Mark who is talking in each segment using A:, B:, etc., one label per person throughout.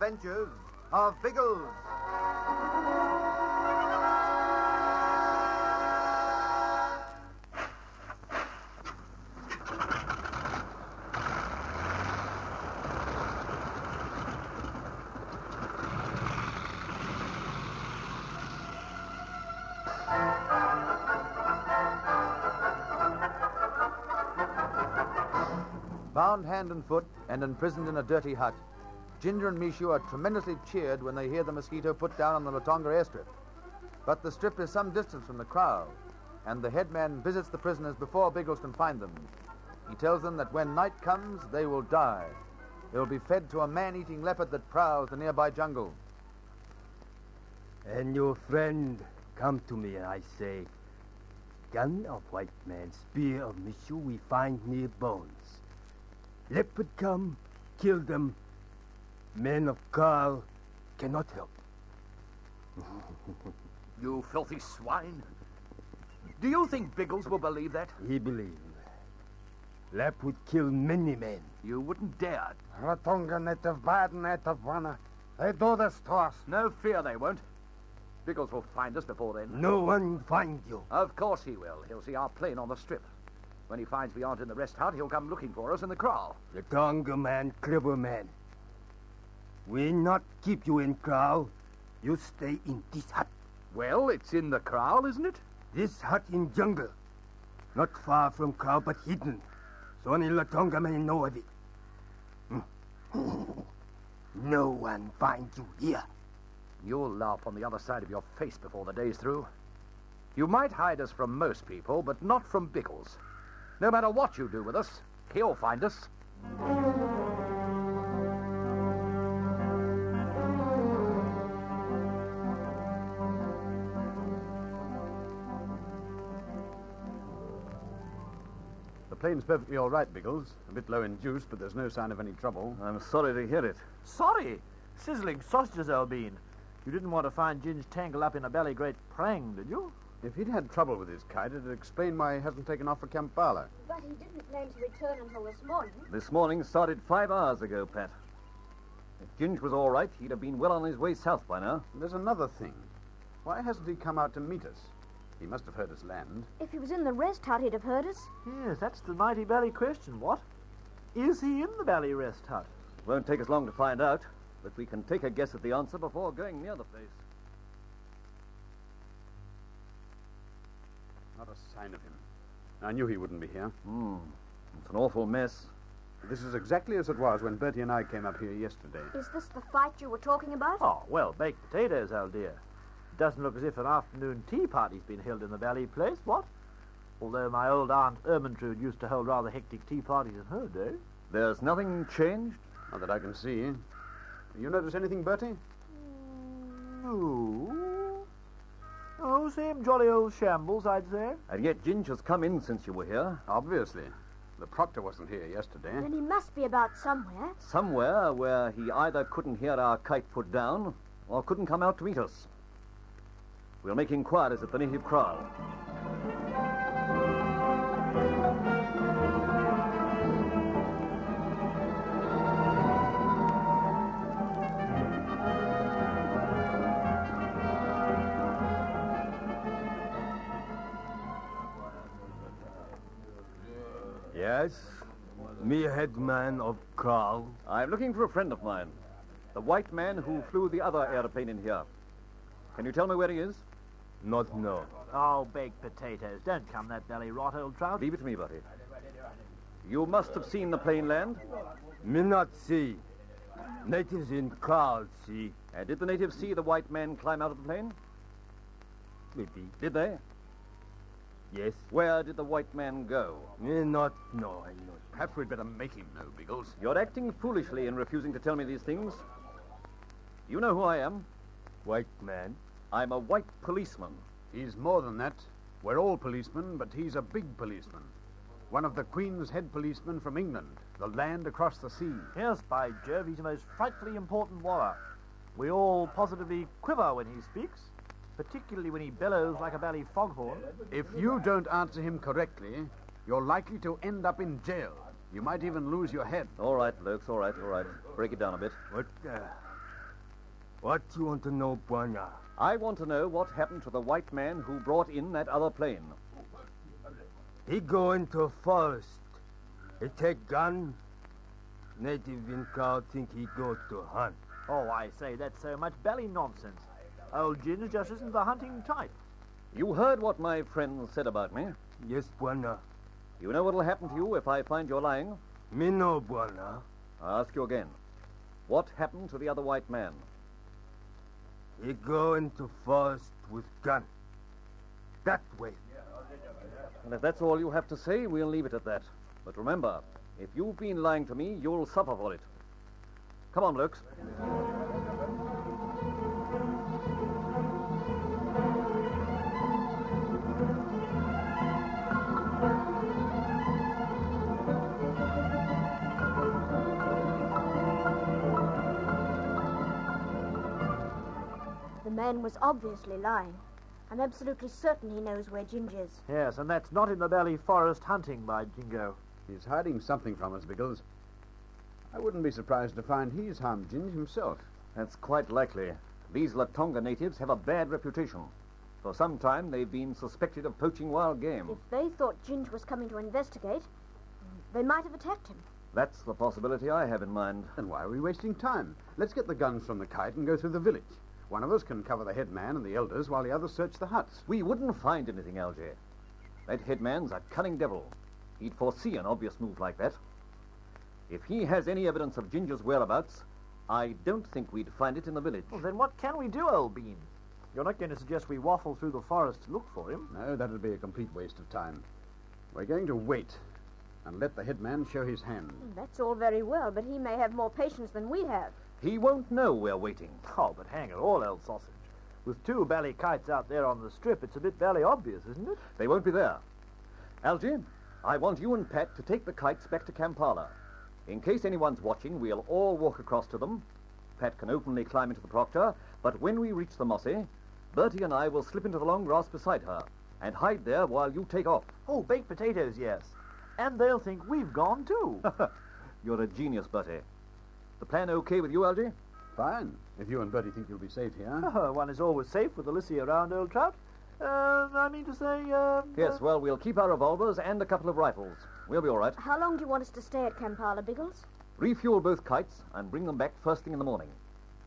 A: Adventures of Biggles. Bound hand and foot and imprisoned in a dirty hut, Ginger and Mishu are tremendously cheered when they hear the Mosquito put down on the Latonga airstrip. But the strip is some distance from the kraal, and the headman visits the prisoners before Biggles can find them. He tells them that when night comes, they will die. They will be fed to a man-eating leopard that prowls the nearby jungle.
B: And your friend come to me and I say, gun of white man, spear of Mishu we find near bones. Leopard come, kill them. Men of Carl cannot help.
C: You filthy swine. Do you think Biggles will believe that?
B: He believed. Lap would kill many men.
C: You wouldn't dare.
D: Latonga native bad native wanna. They do this to us.
C: No fear they won't. Biggles will find us before then.
B: No one find you.
C: Of course he will. He'll see our plane on the strip. When he finds we aren't in the rest hut, he'll come looking for us in the kraal.
B: The Tonga man, clever man. We not keep you in kraal. You stay in this hut.
C: Well, it's in the kraal, isn't it?
B: This hut in jungle. Not far from kraal, but hidden. So only Latonga may know of it. No one find you here.
C: You'll laugh on the other side of your face before the day's through. You might hide us from most people, but not from Biggles. No matter what you do with us, he'll find us.
A: The plane's perfectly all right, Biggles. A bit low in juice, but there's no sign of any trouble.
E: I'm sorry to hear it.
F: Sorry? Sizzling sausages, Albine. You didn't want to find Ginge tangled up in a belly great prang, did you?
A: If he'd had trouble with his kite, it'd explain why he hasn't taken off for Kampala.
G: But he didn't plan to return until this morning.
E: This morning started 5 hours ago, Pat. If Ginge was all right, he'd have been well on his way south by now.
A: There's another thing. Why hasn't he come out to meet us? He must have heard us land.
G: If he was in the rest hut, he'd have heard us.
F: Yes, that's the mighty bally question, what? Is he in the bally rest hut?
E: Won't take us long to find out, but we can take a guess at the answer before going near the place.
A: Not a sign of him. I knew he wouldn't be here.
E: It's an awful mess.
A: This is exactly as it was when Bertie and I came up here yesterday.
G: Is this the fight you were talking about?
F: Oh, well, baked potatoes, old dear. It doesn't look as if an afternoon tea party's been held in the Valley place, what? Although my old Aunt Ermintrude used to hold rather hectic tea parties in her day.
E: There's nothing changed?
A: Not that I can see. You notice anything, Bertie?
F: No. Oh, same jolly old shambles, I'd say.
E: And yet Ginge has come in since you were here.
A: Obviously. The proctor wasn't here yesterday.
G: Then he must be about somewhere.
E: Somewhere where he either couldn't hear our kite put down or couldn't come out to meet us. We'll make inquiries at the native kraal.
B: Yes? Me headman of kraal.
E: I'm looking for a friend of mine. The white man who flew the other airplane in here. Can you tell me where he is?
B: Not know.
F: Oh, baked potatoes. Don't come that belly rot, old trout.
E: Leave it to me, Bertie. You must have seen the plane land.
B: Me not see. Natives in kraal see.
E: And did the natives see the white man climb out of the plane?
B: Maybe.
E: Did they?
B: Yes.
E: Where did the white man go?
B: Me not know, I know.
A: Perhaps we'd better make him know, Biggles.
E: You're acting foolishly in refusing to tell me these things. You know who I am.
B: White man.
E: I'm a white policeman.
A: He's more than that. We're all policemen, but he's a big policeman. One of the Queen's head policemen from England, the land across the sea.
F: Yes, by Jove, he's a most frightfully important warrior. We all positively quiver when he speaks, particularly when he bellows like a bally foghorn.
A: If you don't answer him correctly, you're likely to end up in jail. You might even lose your head.
E: All right, Lurks, all right. Break it down a bit.
B: What, What you want to know, Buana?
E: I want to know what happened to the white man who brought in that other plane.
B: He go into forest. He take gun. Native in crowd think he go to hunt.
F: Oh, I say, that's so much belly nonsense. Old Ginge just isn't the hunting type.
E: You heard what my friend said about me.
B: Yes, Buana.
E: You know what'll happen to you if I find you're lying?
B: Me know, Buana.
E: I'll ask you again. What happened to the other white man?
B: He go into forest with gun. That way.
E: And if that's all you have to say, we'll leave it at that. But remember, if you've been lying to me, you'll suffer for it. Come on, blokes.
G: The man was obviously lying. I'm absolutely certain he knows where Ginge is.
F: Yes, and that's not in the Valley Forest hunting, by Jingo.
A: He's hiding something from us, Biggles. I wouldn't be surprised to find he's harmed Ginge himself.
E: That's quite likely. These Latonga natives have a bad reputation. For some time, they've been suspected of poaching wild game.
G: If they thought Ginge was coming to investigate, they might have attacked him.
E: That's the possibility I have in mind.
A: Then why are we wasting time? Let's get the guns from the kite and go through the village. One of us can cover the head man and the elders while the others search the huts.
E: We wouldn't find anything, Algy. That headman's a cunning devil. He'd foresee an obvious move like that. If he has any evidence of Ginger's whereabouts, I don't think we'd find it in the village.
F: Well, then what can we do, old bean? You're not going to suggest we waffle through the forest to look for him?
A: No, that'd be a complete waste of time. We're going to wait and let the headman show his hand.
G: That's all very well, but he may have more patience than we have.
E: He won't know we're waiting.
F: Oh, but hang it all, old sausage. With two bally kites out there on the strip, it's a bit bally obvious, isn't it?
E: They won't be there. Algy, I want you and Pat to take the kites back to Kampala. In case anyone's watching, we'll all walk across to them. Pat can openly climb into the proctor, but when we reach the mossy, Bertie and I will slip into the long grass beside her and hide there while you take off.
F: Oh, baked potatoes, yes. And they'll think we've gone, too.
E: You're a genius, Bertie. The plan okay with you, Algy?
A: Fine, if you and Bertie think you'll be safe here.
F: One is always safe with the Lissy around, old trout. I mean to say,
E: Yes, well, we'll keep our revolvers and a couple of rifles. We'll be all right.
G: How long do you want us to stay at Kampala, Biggles?
E: Refuel both kites and bring them back first thing in the morning.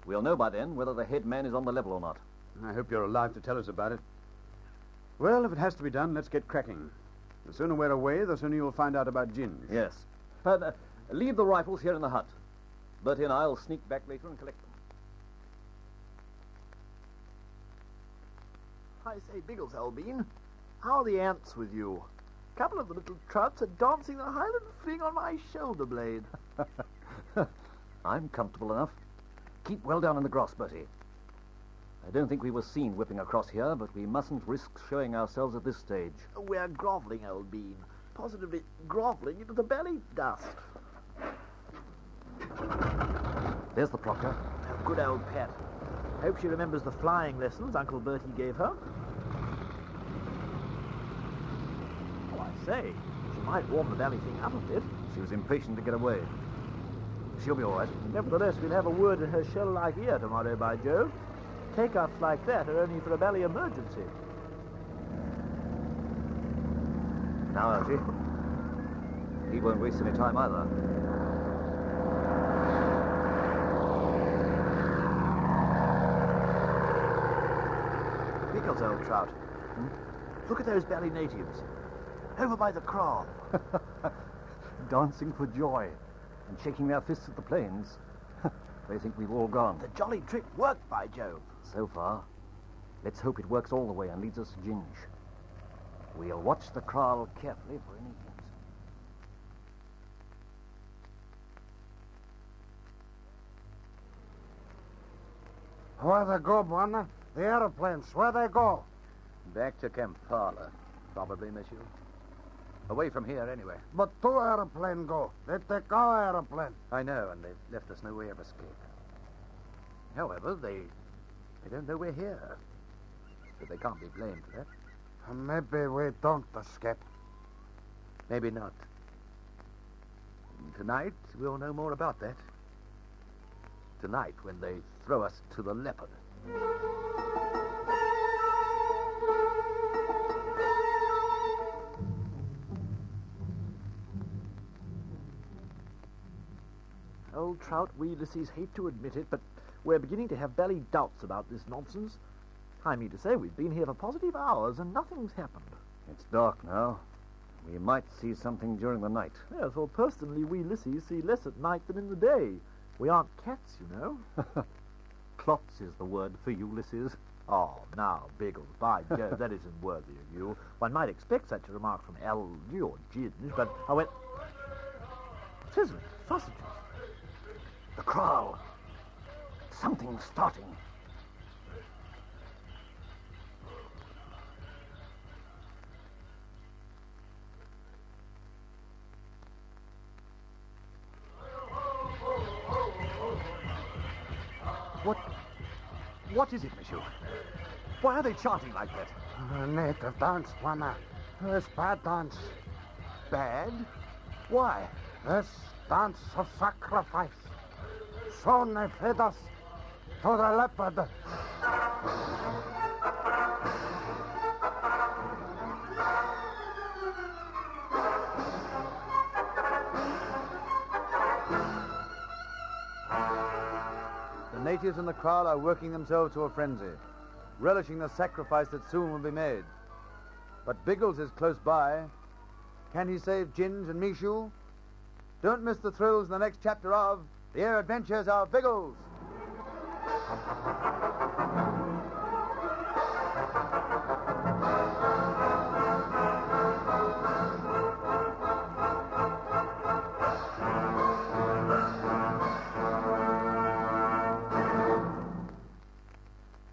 E: We'll know by then whether the head man is on the level or not.
A: I hope you're alive to tell us about it. Well, if it has to be done, let's get cracking. The sooner we're away, the sooner you'll find out about Ginge.
E: Yes. But leave the rifles here in the hut. Bertie and I'll sneak back later and collect them.
F: I say, Biggles, old bean, how are the ants with you? A couple of the little trouts are dancing the Highland fling on my shoulder blade.
E: I'm comfortable enough. Keep well down in the grass, Bertie. I don't think we were seen whipping across here, but we mustn't risk showing ourselves at this stage.
F: We're grovelling, old bean. Positively grovelling into the belly dust.
E: There's the proctor.
F: Oh, good old Pat. Hope she remembers the flying lessons Uncle Bertie gave her. Oh, I say, she might warm the belly thing up a bit.
E: She was impatient to get away. She'll be all right.
F: Nevertheless, we'll have a word in her shell-like ear tomorrow, by Jove. Take-ups like that are only for a belly emergency.
E: Now, Algy. He won't waste any time either.
F: Biggles, old trout. Look at those belly natives. Over by the kraal.
E: Dancing for joy and shaking their fists at the planes. They think we've all gone.
F: The jolly trick worked, by Jove.
E: So far. Let's hope it works all the way and leads us to Ginge. We'll watch the kraal carefully for any hint.
D: Where they go, Buana? The aeroplanes, where they go?
C: Back to Kampala, probably, monsieur. Away from here, anyway.
D: But two aeroplanes go. They take our aeroplane.
C: I know, and they've left us no way of escape. However, they don't know we're here. So they can't be blamed for that.
D: Maybe we don't escape.
C: Maybe not. Tonight, we'll know more about that. Tonight, when they throw us to the leopard.
F: Old Trout, we Ulysses hate to admit it, but we're beginning to have bally doubts about this nonsense. I mean to say, we've been here for positive hours and nothing's happened.
E: It's dark now. We might see something during the night.
F: Yes, well, personally, we Ulysses see less at night than in the day. We aren't cats, you know.
H: Clots is the word for Ulysses.
F: Oh, now, Biggles, by Jove, that isn't worthy of you. One might expect such a remark from Algy or Ginge, but I went... Sizzling, sausages.
E: The kraal. Something's starting.
C: What is it, monsieur? Why are they chanting like that?
D: A native dance, Juana. It's bad dance.
C: Bad? Why?
D: This dance of sacrifice. Soon they feed us to the leopard.
A: The natives in the kraal are working themselves to a frenzy, relishing the sacrifice that soon will be made. But Biggles is close by. Can he save Ginge and Mishu? Don't miss the thrills in the next chapter of The Air Adventures of Biggles.